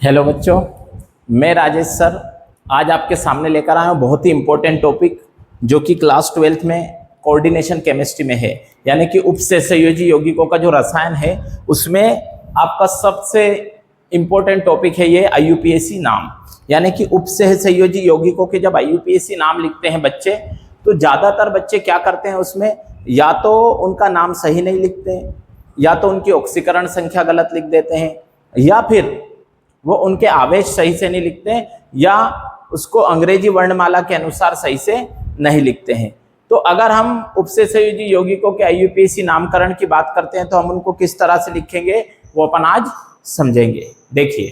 Hello बच्चों, मैं Rajesh sir आज आपके सामने लेकर आया हूँ बहुत ही इम्पोर्टेंट टॉपिक जो कि क्लास 12th में कोऑर्डिनेशन केमिस्ट्री में है। यानी कि उपसहसंयोजी यौगिकों का जो रसायन है उसमें आपका सबसे इम्पोर्टेंट टॉपिक है ये IUPAC नाम। यानी कि उपसहसंयोजी यौगिकों के जब IUPAC नाम लिखते हैं बच्चे तो ज़्यादातर बच्चे क्या करते हैं उसमें या तो उनका नाम सही नहीं लिखते हैं, या तो उनकी ऑक्सीकरण संख्या गलत लिख देते हैं, या फिर वो उनके आवेश सही से नहीं लिखते हैं, या उसको अंग्रेजी वर्णमाला के अनुसार सही से नहीं लिखते हैं। तो अगर हम उपसहसंयोजी यौगिकों के IUPAC नामकरण की बात करते हैं तो हम उनको किस तरह से लिखेंगे वो अपन आज समझेंगे। देखिए,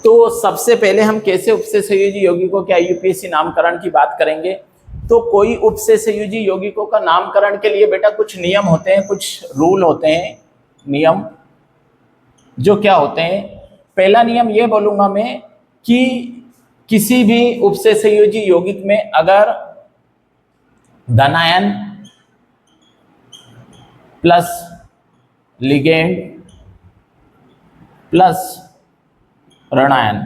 तो सबसे पहले हम कैसे उपसहसंयोजी यौगिकों के IUPAC नामकरण की बात करेंगे। तो कोई उपसहसंयोजी यौगिकों का नामकरण के लिए बेटा कुछ नियम होते हैं, कुछ रूल होते हैं, नियम जो क्या होते हैं। पहला नियम ये बोलूंगा मैं कि किसी भी उपसहसंयोजी यौगिक में अगर धनायन प्लस लिगेंड प्लस ऋणायन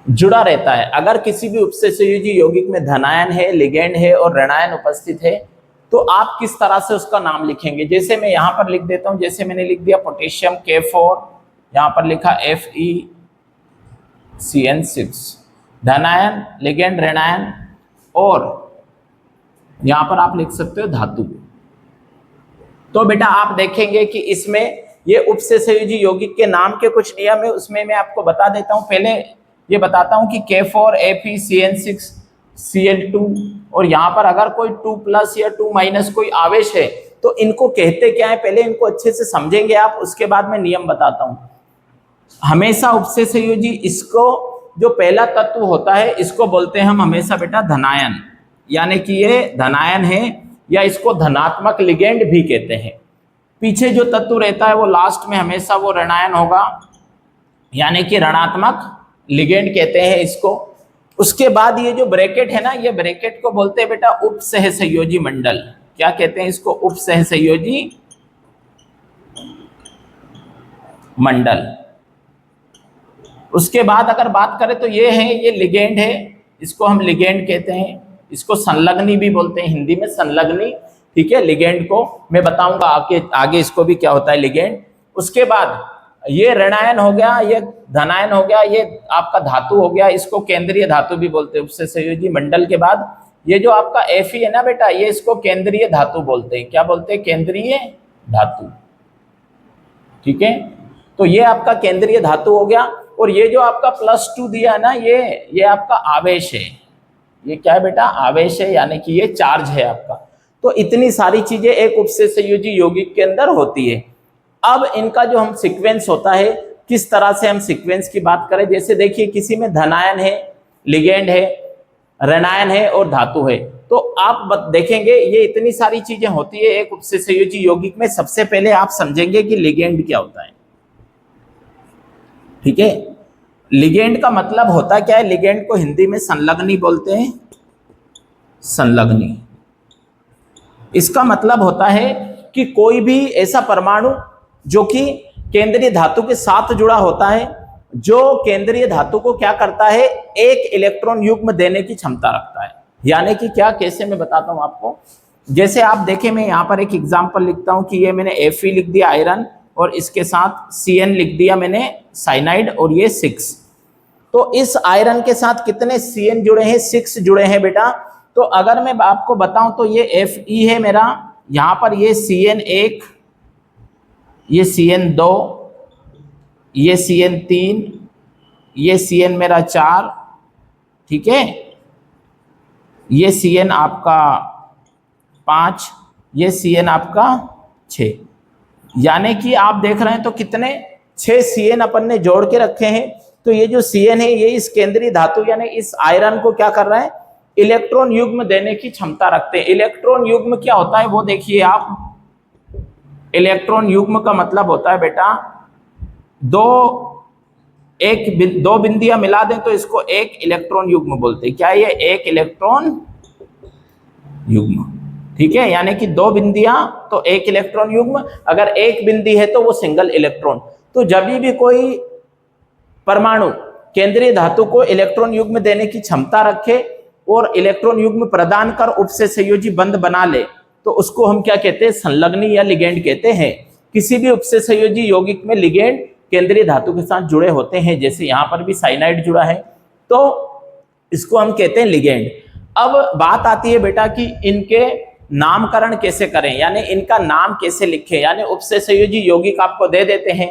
जुड़ा रहता है, अगर किसी भी उपसहसंयोजी यौगिक में धनायन है, लिगेंड है और ऋणायन उपस्थित है तो आप किस तरह से उसका नाम लिखेंगे। जैसे मैं यहां पर लिख देता हूं, जैसे मैंने लिख दिया पोटेशियम K4, यहां पर लिखा FeCN6, धनायन, लिगेंड, ऋणायन, और यहां पर आप लिख सकते हो धातु। तो बेटा आप देखेंगे कि इसमें ये उपसहसंयोजी यौगिक के नाम के कुछ नियम है, उसमें मैं आपको बता देता हूं। पहले ये बताता हूं कि K4 FeCN6 Cl2, और यहाँ पर अगर कोई 2+ या 2- कोई आवेश है तो इनको कहते क्या है, पहले इनको अच्छे से समझेंगे आप, उसके बाद मैं नियम बताता हूँ। हमेशा उपसहसंयोजी इसको जो पहला तत्व होता है इसको बोलते हैं हम हमेशा बेटा धनायन, यानी कि ये धनायन है, या इसको धनात्मक लिगेंड भी कहते हैं। पीछे जो तत्व रहता है वो लास्ट में हमेशा वो ऋणायन होगा, यानी कि ऋणात्मक लिगेंड कहते हैं इसको। उसके बाद ये जो ब्रैकेट है ना, ये ब्रैकेट को बोलते हैं बेटा उपसहसंयोजी मंडल। क्या कहते हैं इसको? उपसहसंयोजी मंडल। उसके बाद अगर बात करें तो ये है, ये लिगेंड है, इसको हम लिगेंड कहते हैं, इसको संलग्नी भी बोलते हैं हिंदी में, संलग्नी। ठीक है, लिगेंड को मैं बताऊंगा आगे इसको भी क्या होता है लिगेंड। उसके बाद ये ऋणायन हो गया, ये धनायन हो गया, ये आपका धातु हो गया, इसको केंद्रीय धातु भी बोलते हैं उपसहसंयोजी मंडल के बाद। ये जो आपका Fe है ना बेटा, ये इसको केंद्रीय धातु बोलते हैं। क्या बोलते हैं? केंद्रीय धातु। ठीक है, तो ये आपका केंद्रीय धातु हो गया। और ये जो आपका +2 दिया है ना, ये आपका आवेश है। ये क्या है बेटा? आवेश है, यानी कि ये चार्ज है आपका। तो इतनी सारी चीजें एक उपसहसंयोजी यौगिक के अंदर होती है। अब इनका जो हम सीक्वेंस होता है, किस तरह से हम सीक्वेंस की बात करें। जैसे देखिए, किसी में धनायन है, लिगेंड है, ऋणायन है और धातु है, तो आप देखेंगे ये इतनी सारी चीजें होती है एक उपसहसंयोजी यौगिक में। सबसे पहले आप समझेंगे कि लिगेंड क्या होता है। ठीक है, लिगेंड का मतलब होता क्या है? लिगेंड को हिंदी में संलग्नी बोलते हैं, संलग्नी। इसका मतलब होता है कि कोई भी ऐसा परमाणु जो कि केंद्रीय धातु के साथ जुड़ा होता है, जो केंद्रीय धातु को क्या करता है, एक इलेक्ट्रॉन युग्म देने की क्षमता रखता है। यानी कि क्या, कैसे मैं बताता हूं आपको। जैसे आप देखें, मैं यहां पर एक एग्जांपल लिखता हूं कि ये मैंने Fe लिख दिया आयरन, और इसके साथ Cn लिख दिया मैंने साइनाइड, और ये 6। तो इस आयरन के साथ कितने Cn जुड़े हैं? 6 जुड़े हैं बेटा। तो अगर मैं आपको बताऊं तो ये Fe है मेरा, यहां पर ये Cn1, ये Cn2, ये Cn3, ये Cn मेरा 4, ठीक है, ये Cn आपका 5, ये Cn आपका 6। यानी कि आप देख रहे हैं तो कितने 6 Cn अपन ने जोड़ के रखे हैं। तो ये जो Cn है ये इस केंद्रीय धातु यानी इस आयरन को क्या कर रहा है? इलेक्ट्रॉन युग्म देने की क्षमता रखते हैं। इलेक्ट्रॉन युग्म क्या होता है वो देखिए आप। इलेक्ट्रॉन युग्म का मतलब होता है बेटा, दो बिंदियां मिला दें तो इसको एक इलेक्ट्रॉन युग्म बोलते हैं। क्या ये? एक इलेक्ट्रॉन युग्म। ठीक है, यानी कि दो बिंदियां तो एक इलेक्ट्रॉन युग्म, अगर एक बिंदी है तो वो सिंगल इलेक्ट्रॉन। तो जब भी कोई परमाणु केंद्रीय धातु को इलेक्ट्रॉन युग्म देने की क्षमता रखे और इलेक्ट्रॉन युग्म प्रदान कर उपसे संयोजी बंध बना ले, तो उसको हम क्या कहते हैं, संलग्नी या लिगेंड कहते हैं। किसी भी उपसे संयोजी यौगिक में लिगेंड केंद्रीय धातु के साथ जुड़े होते हैं, जैसे यहाँ पर भी साइनाइड जुड़ा है, तो इसको हम कहते हैं लिगेंड। अब बात आती है बेटा कि इनके नामकरण कैसे करें, यानी इनका नाम कैसे लिखें, यानी उपसे संयोजी यौगिक आपको दे देते हैं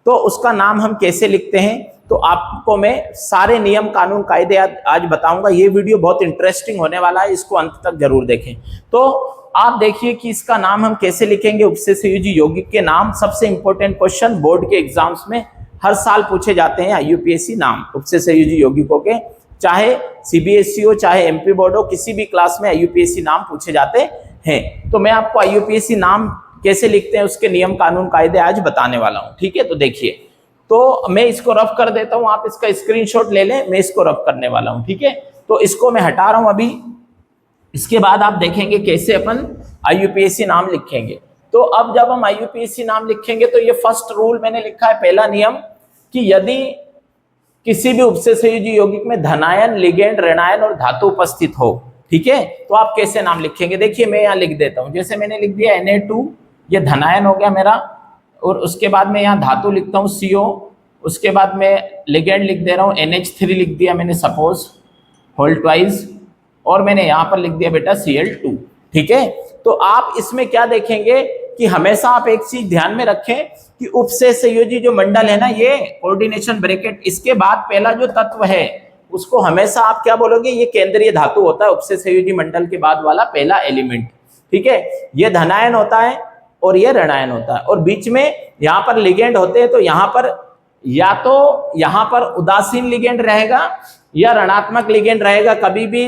तो उसका नाम हम कैसे लिखते हैं। तो आपको मैं सारे नियम कानून कायदे आज बताऊंगा। ये वीडियो बहुत इंटरेस्टिंग होने वाला है, इसको अंत तक जरूर देखें। तो आप देखिए कि इसका नाम हम कैसे लिखेंगे, उपसे संयोजी यौगिक के नाम। सबसे इंपॉर्टेंट क्वेश्चन बोर्ड के एग्जाम्स में हर साल पूछे जाते हैं, यूपीएससी नाम उपसे संयोजी यौगिकों के, चाहे सीबीएसई हो चाहे एमपी बोर्ड हो, किसी भी क्लास में यूपीएससी नाम पूछे जाते हैं। तो मैं आपको यूपीएससी नाम कैसे लिखते हैं उसके नियम कानून कायदे आज बताने वाला हूं। ठीक है, तो देखिए, तो मैं इसको रफ कर देता हूं, आप इसका स्क्रीनशॉट ले लें, मैं इसको रफ करने वाला हूं। ठीक है, तो इसको मैं हटा रहा हूं अभी। इसके बाद आप देखेंगे कैसे अपन आईयूपीएससी नाम लिखेंगे। तो अब जब हम आईयूपीएससी नाम लिखेंगे तो ये फर्स्ट रूल मैंने लिखा है, पहला नियम, कि यदि किसी भी उपसे संयोजी यौगिक में धनायन, लिगेंड, ऋणायन और धातु उपस्थित हो, ठीक है, तो आप कैसे नाम लिखेंगे। देखिए मैं यहाँ लिख देता हूँ, जैसे मैंने लिख दिया Na2, ये धनायन हो गया मेरा, और उसके बाद मैं यहाँ धातु लिखता हूँ CO, उसके बाद मैं लिगेंड लिख दे रहा हूँ NH3 लिख दिया मैंने सपोज होल ट्वाइस, और मैंने यहाँ पर लिख दिया बेटा Cl2। ठीक है, तो आप इसमें क्या देखेंगे कि हमेशा आप एक चीज ध्यान में रखें कि उपसे संयोजी जो मंडल है ना, ये कोऑर्डिनेशन ब्रैकेट, इसके बाद पहला जो तत्व है उसको हमेशा आप क्या बोलोगे, ये केंद्रीय धातु होता है, उपसे संयोजी मंडल के बाद वाला पहला एलिमेंट। ठीक है, ये धनायन होता है और ये ऋणायन होता है, और बीच में यहाँ पर लिगेंड होते हैं। तो यहाँ पर या तो यहाँ पर उदासीन लिगेंड रहेगा या ऋणात्मक लिगेंड रहेगा, कभी भी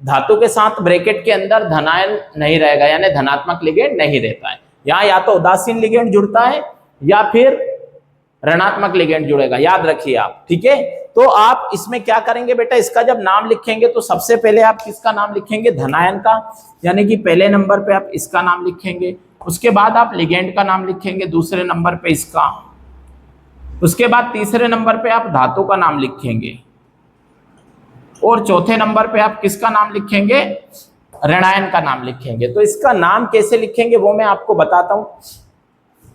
धातु के साथ ब्रैकेट के अंदर धनायन नहीं रहेगा, यानी धनात्मक लिगेंड नहीं रहता है। यहाँ या तो उदासीन लिगेंड जुड़ता है या फिर ऋणात्मक लिगेंड जुड़ेगा, याद रखिए आप। ठीक है, तो आप इसमें क्या करेंगे बेटा, इसका जब नाम लिखेंगे तो सबसे पहले आप किसका नाम लिखेंगे, धनायन का, यानी कि पहले नंबर पे आप इसका नाम लिखेंगे। उसके बाद आप लिगेंड का नाम लिखेंगे दूसरे नंबर पे इसका। उसके बाद तीसरे नंबर पे आप धातु का नाम लिखेंगे, और चौथे नंबर पे आप किसका नाम लिखेंगे, ऋणायन का नाम लिखेंगे। तो इसका नाम कैसे लिखेंगे वो मैं आपको बताता हूं।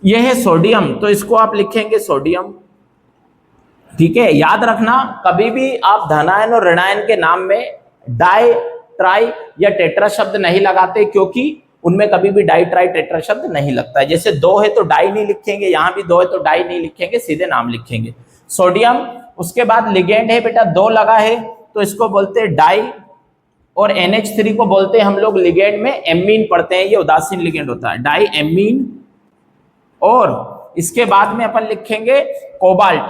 यह है सोडियम, तो इसको आप लिखेंगे सोडियम। ठीक है, याद रखना कभी भी आप धनायन और ऋणायन के नाम में डाई, ट्राई या टेट्रा शब्द नहीं लगाते, क्योंकि उनमें कभी भी डाई, ट्राई, टेट्रा शब्द नहीं लगता है। जैसे दो है तो डाई नहीं लिखेंगे, यहां भी दो है तो डाई नहीं लिखेंगे, सीधे नाम लिखेंगे सोडियम। उसके बाद लिगेंड है बेटा, दो लगा है तो इसको बोलते हैं डाई, और NH3 को बोलते हैं हम लोग लिगेंड में एमीन पढ़ते हैं, ये उदासीन लिगेंड होता है, डाई एमीन। और इसके बाद में अपन लिखेंगे कोबाल्ट,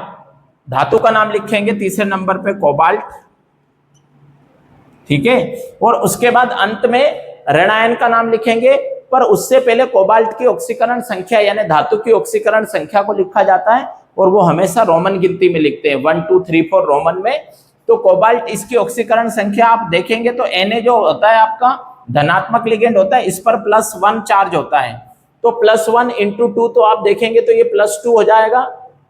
धातु का नाम लिखेंगे तीसरे नंबर पे कोबाल्ट। ठीक है, और उसके बाद अंत में ऋणायन का नाम लिखेंगे, पर उससे पहले कोबाल्ट की ऑक्सीकरण संख्या यानी धातु की ऑक्सीकरण संख्या को लिखा जाता है, और वो हमेशा रोमन गिनती में लिखते हैं, 1 2 3 4 रोमन में। तो कोबाल्ट इसकी ऑक्सीकरण संख्या आप देखेंगे तो Na जो होता है आपका धनात्मक लिगेंड होता है, इस पर +1 चार्ज होता है, तो +1 × 2, तो आप देखेंगे तो ये +2 हो जाएगा।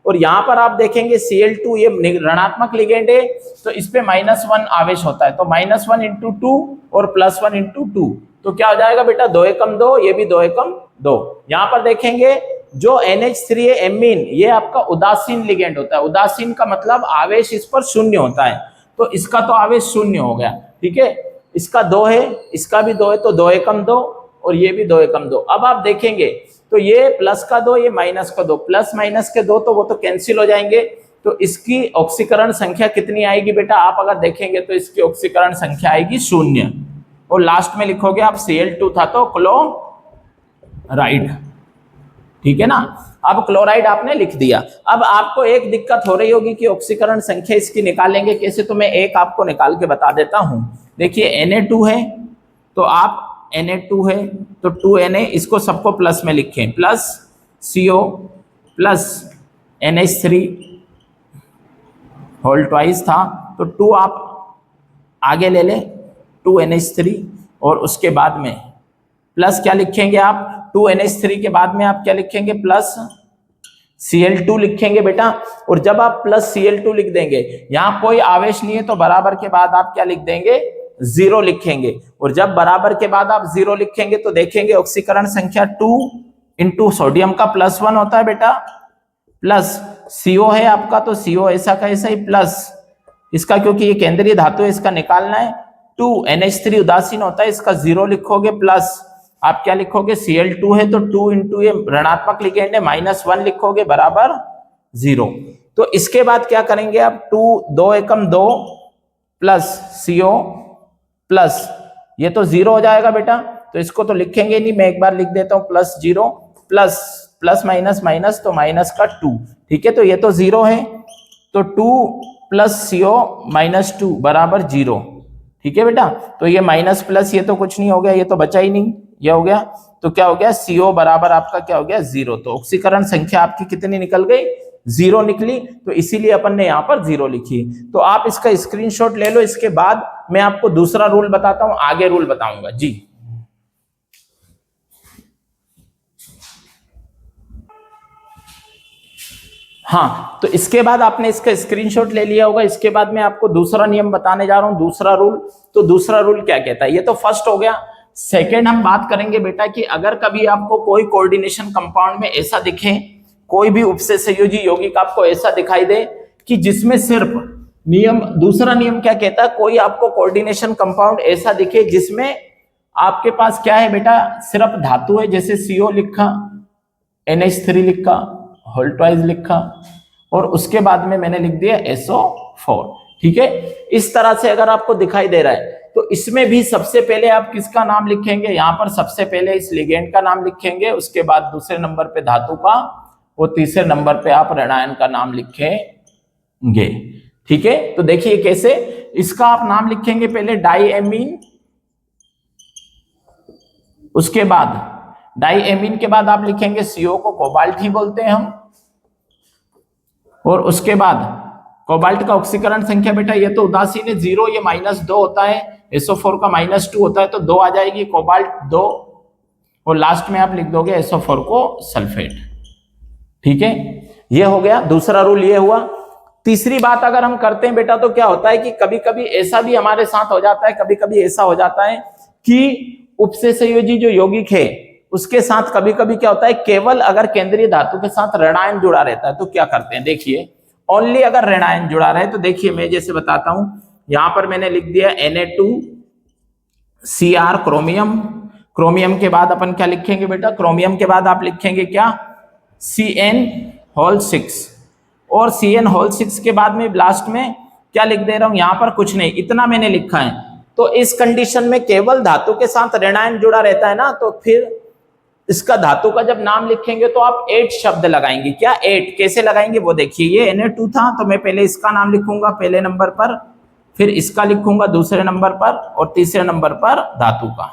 और यहाँ पर आप देखेंगे Cl2 ये ऋणात्मक लिगेंड है, तो इस पे -1 आवेश होता है, तो -1 × 2 और +1 × 2, तो क्या हो जाएगा बेटा 2 एकम 2, ये भी 2 एकम 2। यहाँ पर देखेंगे जो NH3 है एमीन, ये आपका उदासीन लिगेंड होता है। उदासीन का मतलब आवेश इस पर शून्य होता है, तो इसका तो आवेश शून्य हो गया। ठीक है, इसका 2 है, इसका भी 2 है, तो 2 एकम 2 और ये भी 2 एकम 2। अब आप देखेंगे तो ये प्लस का 2, ये माइनस का 2, प्लस माइनस के 2 तो वो तो कैंसिल हो जाएंगे। तो इसकी ऑक्सीकरण संख्या कितनी आएगी बेटा, आप अगर देखेंगे तो इसकी ऑक्सीकरण संख्या आएगी 0, और लास्ट में लिखोगे आप Cl2 था तो क्लोराइड। ठीक है ना, अब क्लोराइड आपने लिख दिया। अब आपको एक दिक्कत हो रही होगी कि ऑक्सीकरण संख्या इसकी निकालेंगे कैसे, तो मैं एक आपको निकाल के बता देता हूं। देखिए Na2 है तो आप Na2 है तो 2Na, इसको सबको प्लस में लिखें, plus CO plus NH3 whole twice था, तो 2 आप आगे ले लें, 2NH3, और उसके बाद में प्लस क्या लिखेंगे आप 2NH3 के बाद में आप क्या लिखेंगे प्लस Cl2 लिखेंगे बेटा। और जब आप प्लस Cl2 लिख देंगे, यहां कोई आवेश नहीं है तो बराबर के बाद आप क्या लिख देंगे 0 लिखेंगे। और जब बराबर के बाद आप 0 लिखेंगे तो देखेंगे ऑक्सीकरण संख्या 2 इंटू सोडियम का +1 होता है बेटा, प्लस CO है आपका तो CO ऐसा का ऐसा ही प्लस इसका, क्योंकि ये केंद्रीय धातु है इसका निकालना है। 2NH3 उदासीन होता है इसका 0 लिखोगे, प्लस आप क्या लिखोगे Cl2 है तो 2 इंटू ये ऋणात्मक लिगेंड है -1 लिखोगे बराबर 0। तो इसके बाद क्या करेंगे आप 2 2 एकम 2 प्लस CO प्लस ये तो 0 हो जाएगा बेटा, तो इसको तो लिखेंगे नहीं, मैं एक बार लिख देता हूं +0 प्लस प्लस माइनस माइनस तो माइनस का 2, ठीक है। तो ये तो 0 है तो 2 प्लस CO -2 बराबर 0, ठीक है बेटा। तो ये माइनस प्लस ये तो कुछ नहीं हो गया, ये तो बचा ही नहीं, ये हो गया। तो क्या हो गया CO बराबर आपका क्या हो गया 0। तो ऑक्सीकरण संख्या आपकी कितनी निकल गई 0 निकली, तो इसीलिए अपन ने यहाँ पर 0 लिखी। तो आप इसका स्क्रीनशॉट ले लो। इसके बाद मैं आपको दूसरा रूल बताता हूं, आगे रूल बताऊंगा जी। हाँ, तो इसके बाद आपने इसका स्क्रीनशॉट ले लिया होगा। इसके बाद मैं आपको दूसरा नियम बताने जा रहा हूं, दूसरा रूल। तो दूसरा रूल क्या कहता है, ये तो फर्स्ट हो गया। सेकंड हम बात करेंगे बेटा कि अगर कभी आपको कोई कोऑर्डिनेशन कंपाउंड में ऐसा दिखे, कोई भी उपसे संयोजी यौगिक आपको ऐसा दिखाई दे कि जिसमें सिर्फ नियम, दूसरा नियम क्या कहता है, कोई आपको कोऑर्डिनेशन कंपाउंड ऐसा दिखे जिसमें आपके पास क्या है बेटा सिर्फ धातु है, जैसे CO लिखा, NH3 लिखा, होल्टवाइज लिखा और उसके बाद में मैंने लिख दिया SO4, ठीक है। इस तरह से अगर आपको दिखाई दे रहा है तो इसमें भी सबसे पहले आप किसका नाम लिखेंगे, यहां पर सबसे पहले इस लिगेंड का नाम लिखेंगे, उसके बाद दूसरे नंबर पे धातु का और तीसरे नंबर पे आप ऋणायन का नाम लिखेंगे, ठीक है। तो देखिए कैसे, इसका आप नाम लिखेंगे पहले डाईएमीन, उसके बाद डाईएमीन के बाद आप लिखेंगे CO को कोबाल्ट ही बोलते हैं हम, और उसके बाद कोबाल्ट का ऑक्सीकरण संख्या बेटा ये तो उदासीन है 0, ये -2 होता है, SO4 का -2 होता है तो 2 आ जाएगी, कोबाल्ट 2, और लास्ट में आप लिख दोगे SO4 को सल्फेट, ठीक है। ये हो गया दूसरा रूल, ये हुआ। तीसरी बात अगर हम करते हैं बेटा तो क्या होता है कि कभी कभी ऐसा भी हमारे साथ हो जाता है, कभी कभी ऐसा हो जाता है कि उपसे संयोजी जो यौगिक है उसके साथ कभी कभी क्या होता है, केवल अगर केंद्रीय धातु के साथ ऋणायन जुड़ा रहता है तो क्या करते हैं, देखिए ओनली अगर ऋणायन जुड़ा रहे तो देखिए मैं जैसे बताता हूं, यहां पर मैंने लिख दिया Na2Cr क्रोमियम, क्रोमियम के बाद अपन क्या लिखेंगे बेटा, क्रोमियम के बाद आप लिखेंगे क्या CN6, और CN6 के बाद में लास्ट में क्या लिख दे रहा हूं, यहां पर कुछ नहीं, इतना मैंने लिखा है। तो इस कंडीशन में केवल धातु के साथ ऋणायन जुड़ा रहता है ना, तो फिर इसका धातु का जब नाम लिखेंगे तो आप 8 शब्द लगाएंगे। क्या 8 कैसे लगाएंगे वो देखिए, ये Na2 था तो मैं पहले इसका नाम लिखूंगा पहले नंबर पर, फिर इसका लिखूंगा दूसरे नंबर पर और तीसरे नंबर पर धातु का,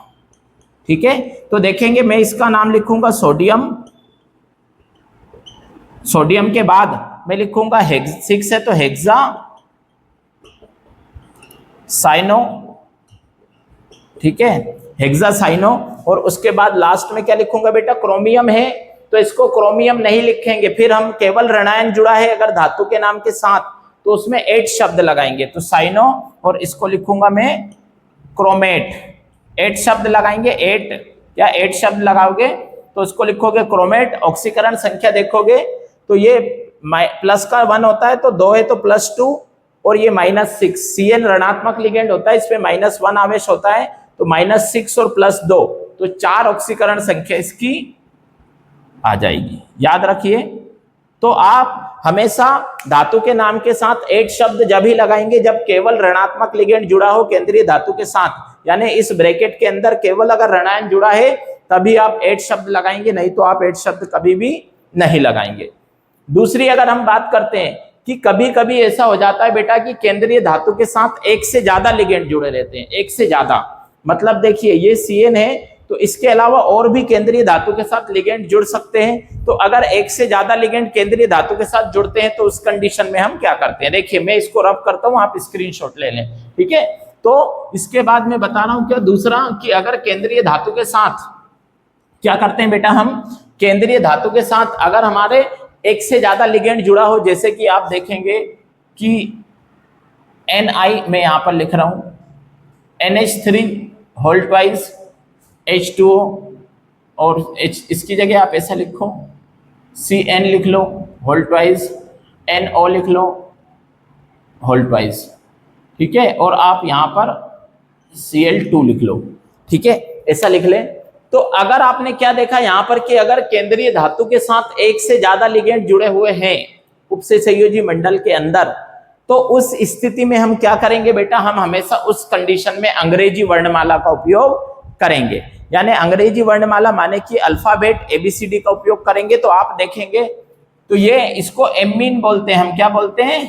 ठीक है। तो देखेंगे मैं इसका नाम लिखूंगा सोडियम, सोडियम के बाद मैं लिखूंगा 6 है तो हेक्सा साइनो, ठीक है, हेक्सा साइनो, और उसके बाद लास्ट में क्या लिखूंगा बेटा, क्रोमियम है तो इसको क्रोमियम नहीं लिखेंगे, फिर हम केवल ऋणायन जुड़ा है अगर धातु के नाम के साथ तो उसमें 8 शब्द लगाएंगे, तो साइनो, और इसको लिखूंगा मैं क्रोमेट, 8 शब्द लगाएंगे, 8 या 8 शब्द लगाओगे तो उसको लिखोगे क्रोमेट। ऑक्सीकरण संख्या देखोगे तो ये प्लस का 1 होता है तो 2 है तो +2, और ये -6, Cn ऋणात्मक लिगेंड होता है, इसमें -1 आवेश होता है तो -6 और +2, तो 4 ऑक्सीकरण संख्या इसकी आ जाएगी, याद रखिए। तो आप हमेशा धातु के नाम के साथ 8 शब्द जब ही लगाएंगे जब केवल ऋणात्मक लिगेंड जुड़ा हो केंद्रीय धातु के साथ, यानी इस ब्रैकेट के अंदर केवल अगर ऋणायन जुड़ा है तभी आप 8 शब्द लगाएंगे, नहीं तो आप 8 शब्द कभी भी नहीं लगाएंगे। दूसरी अगर हम बात करते हैं कि कभी कभी ऐसा हो जाता है बेटा कि केंद्रीय धातु के साथ एक से ज्यादा लिगेंड जुड़े रहते हैं, एक से ज्यादा, मतलब देखिए ये Cn है तो इसके अलावा और भी केंद्रीय धातु के साथ लिगेंड जुड़ सकते हैं। तो अगर एक से ज्यादा लिगेंड केंद्रीय धातु के साथ जुड़ते हैं तो उस कंडीशन में हम क्या करते हैं, देखिए मैं इसको रब करता हूं, आप स्क्रीनशॉट ले लें, ठीक है। तो इसके बाद मैं बता रहा हूं क्या दूसरा, कि अगर केंद्रीय धातु के साथ क्या करते हैं बेटा, हम केंद्रीय धातु के साथ अगर हमारे एक से ज्यादा लिगेंड जुड़ा हो, जैसे कि आप देखेंगे कि Ni मैं यहां पर लिख रहा हूं NH3 होल ट्वाइस H2O, और इसकी जगह आप ऐसा लिखो Cn लिख लो होल ट्वाइस, NO लिख लो होल ट्वाइस, ठीक है, और आप यहां पर Cl2 लिख लो, ठीक है, ऐसा लिख ले। तो अगर आपने क्या देखा यहां पर कि अगर केंद्रीय धातु के साथ एक से ज्यादा लिगेंड जुड़े हुए हैं उपसे संयोजी मंडल के अंदर, तो उस स्थिति में हम क्या करेंगे बेटा, हम हमेशा उस कंडीशन में अंग्रेजी वर्णमाला का उपयोग करेंगे। यानी अंग्रेजी वर्णमाला माने कि अल्फाबेट ABCD का उपयोग करेंगे। तो आप देखेंगे तो ये इसको एमीन बोलते हैं, हम क्या बोलते हैं,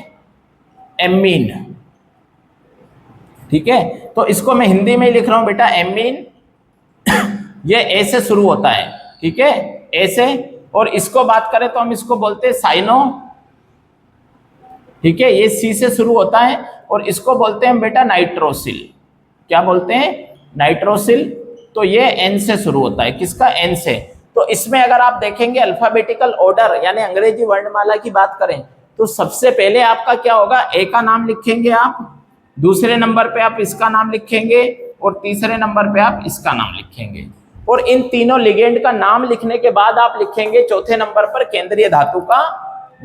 एमीन, ठीक है। तो इसको मैं हिंदी में लिख रहा हूं बेटा एमीन, ये ए से शुरू होता है, ठीक है, ए से, और इसको बात करें तो हम इसको बोलते हैं साइनो, ठीक है, ये सी से शुरू होता है, और इसको बोलते हैं बेटा नाइट्रोसिल, क्या बोलते हैं, नाइट्रोसिल। तो ये एन से शुरू होता है, किसका, एन से। तो इसमें अगर आप देखेंगे अल्फाबेटिकल ऑर्डर यानी अंग्रेजी वर्णमाला की बात करें तो सबसे पहले आपका क्या होगा, ए का नाम लिखेंगे आप, दूसरे नंबर पे आप इसका नाम लिखेंगे, और तीसरे नंबर पे आप इसका नाम लिखेंगे, और इन तीनों लिगेंड का नाम लिखने के बाद आप लिखेंगे चौथे नंबर पर केंद्रीय धातु का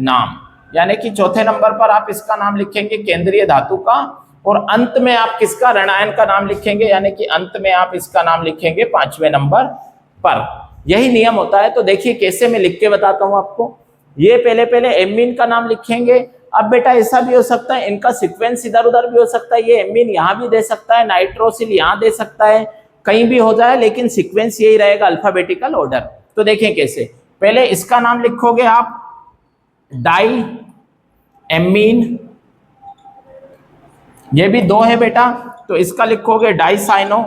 नाम, यानी कि चौथे नंबर पर आप इसका नाम लिखेंगे केंद्रीय धातु का, और अंत में आप किसका, ऋणायन का नाम लिखेंगे, यानी कि अंत में आप इसका नाम लिखेंगे पांचवें नंबर पर। यही नियम होता है। तो देखिए कैसे मैं लिख के बताता हूं आपको। ये पहले एमीन का नाम लिखेंगे। अब बेटा ऐसा भी हो सकता है, इनका सीक्वेंस इधर उधर भी हो सकता है, ये एमीन यहां भी दे सकता है, नाइट्रोसिल यहां दे सकता है, कहीं भी हो जाए, लेकिन सीक्वेंस यही रहेगा अल्फाबेटिकल ऑर्डर। तो देखें कैसे, पहले इसका नाम लिखोगे आप डाई एमीन, ये भी दो है बेटा, तो इसका लिखोगे डाइसाइनो,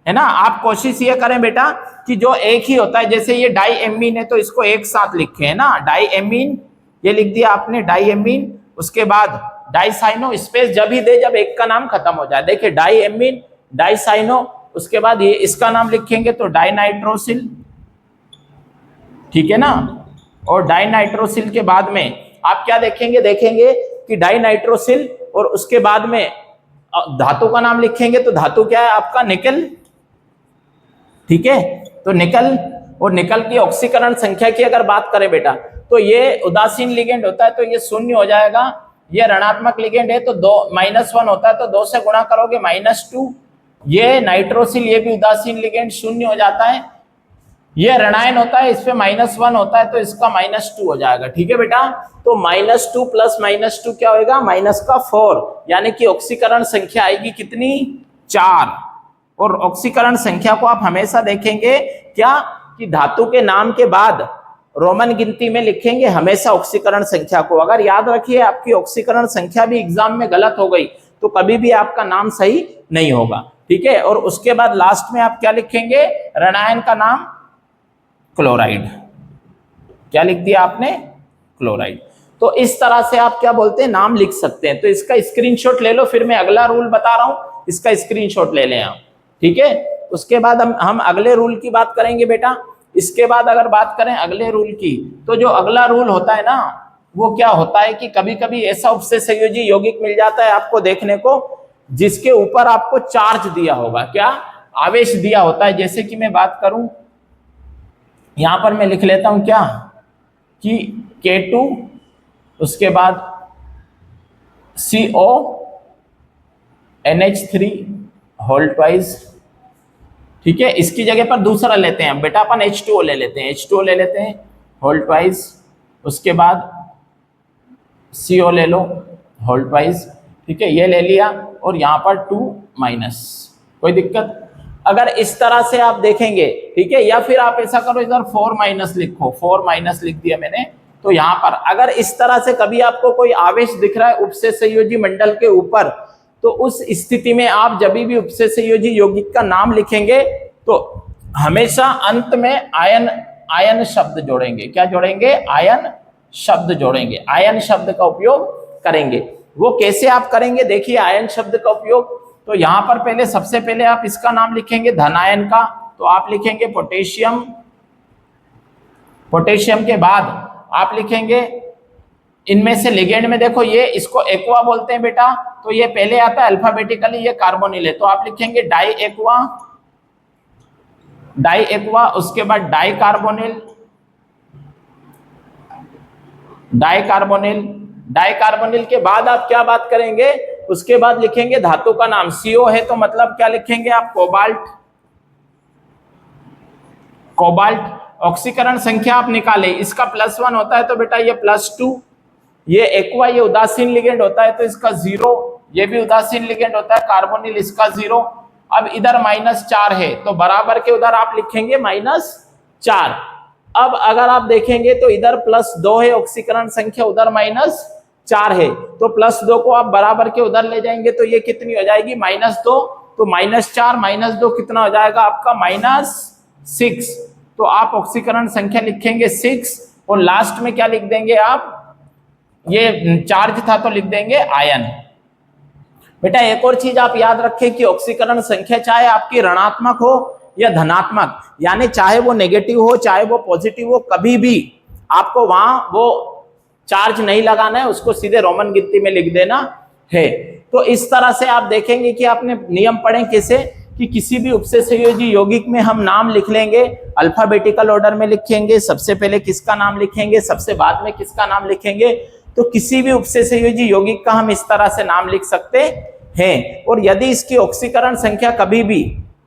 है ना। आप कोशिश ये करें बेटा कि जो एक ही होता है, जैसे ये डाई एमीन है तो इसको एक साथ लिखे, है ना, डाई एमीन, ये लिख दिया आपने डाई एमीन, उसके बाद डाइसाइनो, स्पेस जब ही दे जब एक का नाम खत्म हो जाए। देखिए डाई एमीन, डाइसाइनो, उसके बाद ये इसका नाम लिखेंगे तो डाइनाइट्रोसिल, ठीक है ना, और डाइनाइट्रोसिल के बाद में आप क्या देखेंगे कि डाइनाइट्रोसिल, और उसके बाद में धातु का नाम लिखेंगे तो धातु क्या है आपका, निकल, ठीक है। तो निकल, और निकल की ऑक्सीकरण संख्या की अगर बात करें बेटा तो ये उदासीन लिगेंड होता है तो ये शून्य हो जाएगा, ये ऋणात्मक लिगेंड है तो -1 होता है तो 2 से गुणा करोगे -2। ये नाइट्रोसिल, ये भी उदासीन लिगेंड, शून्य हो जाता है। ये ऋणायन होता है, इस पे -1 होता है तो इसका -2 हो जाएगा, ठीक है बेटा। तो -2 प्लस -2 क्या होगा, -4, यानी कि ऑक्सीकरण संख्या आएगी कितनी, 4। और ऑक्सीकरण संख्या को आप हमेशा देखेंगे क्या कि धातु के नाम के बाद रोमन गिनती में लिखेंगे हमेशा ऑक्सीकरण संख्या को। अगर याद रखिए आपकी ऑक्सीकरण संख्या भी एग्जाम में गलत हो गई तो कभी भी आपका नाम सही नहीं होगा, ठीक है। और उसके बाद लास्ट में आप क्या लिखेंगे, ऋणायन का नाम क्लोराइड, क्या लिख दिया आपने, क्लोराइड। तो इस तरह से आप क्या बोलते हैं, नाम लिख सकते हैं। तो इसका स्क्रीनशॉट ले लो, फिर मैं अगला रूल बता रहा हूं, इसका स्क्रीनशॉट ले लें आप, ठीक है। उसके बाद हम अगले रूल की बात करेंगे बेटा। इसके बाद अगर बात करें अगले रूल की, तो जो अगला रूल होता है ना, वो क्या होता है कि कभी कभी ऐसा उपसे संयोजी यौगिक मिल जाता है आपको देखने को जिसके ऊपर आपको चार्ज दिया होगा, क्या, आवेश दिया होता है। जैसे कि मैं बात करूं, यहां पर मैं लिख लेता हूं क्या कि K2, उसके बाद CO NH3 होल ट्वाइस, ठीक है। इसकी जगह पर दूसरा लेते हैं बेटा, अपन H2O ले लेते हैं, H2O ले लेते हैं होल ट्वाइस, उसके बाद CO ले लो होल ट्वाइस, ठीक है, ये ले लिया, और यहाँ पर 2 कोई दिक्कत। अगर इस तरह से आप देखेंगे, ठीक है, या फिर आप ऐसा करो इधर 4- लिखो, 4- लिख दिया मैंने। तो यहाँ पर अगर इस तरह से कभी आपको कोई आवेश दिख रहा है उपसे संयोजी मंडल के ऊपर, तो उस स्थिति में आप जब भी उपसे संयोजी यौगिक का नाम लिखेंगे तो हमेशा अंत में आयन शब्द जोड़ेंगे। क्या जोड़ेंगे, आयन शब्द जोड़ेंगे, आयन शब्द का उपयोग करेंगे। वो कैसे आप करेंगे, देखिए आयन शब्द का उपयोग। तो यहां पर सबसे पहले आप इसका नाम लिखेंगे धनायन का, तो आप लिखेंगे पोटेशियम, पोटेशियम के बाद आप लिखेंगे इनमें से लिगेंड में देखो ये इसको एक्वा बोलते हैं बेटा, तो ये पहले आता है अल्फाबेटिकली, ये कार्बोनिल है, तो आप लिखेंगे डाई एक्वा, डाई एक्वा, उसके बाद dicarbonyl, dicarbonyl, dicarbonyl के बाद आप क्या बात करेंगे, उसके बाद लिखेंगे धातु का नाम, CO है तो मतलब क्या लिखेंगे आप, कोबाल्ट, कोबाल्ट। ऑक्सीकरण संख्या आप निकाले, इसका +1 होता है तो बेटा ये +2, ये एक्वा ये उदासीन लिगेंड होता है तो इसका 0, ये भी उदासीन लिगेंड होता है कार्बोनिल, इसका 0। अब इधर -4 है तो बराबर के उधर आप लिखेंगे -4। अब अगर आप देखेंगे तो इधर +2 है ऑक्सीकरण संख्या, उधर -4 है, तो +2 को आप बराबर के उधर ले जाएंगे तो ये कितनी हो जाएगी, -2, तो -4 -2 कितना हो जाएगा आपका, -6। तो आप ऑक्सीकरण संख्या लिखेंगे 6 और लास्ट में क्या लिख देंगे आप, ये चार्ज था तो लिख देंगे आयन। बेटा एक और चीज आप याद रखें कि ऑक्सीकरण संख्या चाहे आपकी ऋणात्मक हो या धनात्मक, यानी चाहे वो नेगेटिव हो चाहे वो पॉजिटिव हो, कभी भी आपको वहां वो चार्ज नहीं लगाना है, उसको सीधे रोमन गिनती में लिख देना है। तो इस तरह से आप देखेंगे कि आपने नियम पढ़े कैसे, कि किसी भी उपसे संयोजी यौगिक में हम नाम लिख लेंगे, अल्फाबेटिकल ऑर्डर में लिखेंगे, सबसे पहले किसका नाम लिखेंगे, सबसे बाद में किसका नाम लिखेंगे। तो किसी भी उपसे संयोजी यौगिक का हम इस तरह से नाम लिख सकते हैं। और यदि इसकी ऑक्सीकरण संख्या कभी भी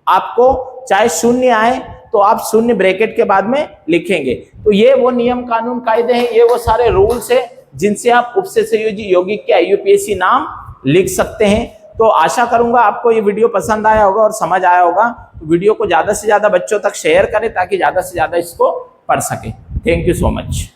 आपको चाहे 0 आए तो आप 0 ब्रैकेट के बाद में लिखेंगे। तो ये वो नियम कानून कायदे हैं, ये वो सारे रूल्स हैं जिनसे आप उपसे संयोजी यौगिक के IUPAC नाम लिख सकते हैं। तो आशा करूंगा आपको ये वीडियो पसंद आया होगा और समझ आया होगा। तो वीडियो को ज्यादा से ज्यादा बच्चों तक शेयर करें ताकि ज्यादा से ज्यादा इसको पढ़ सके। Thank you so much.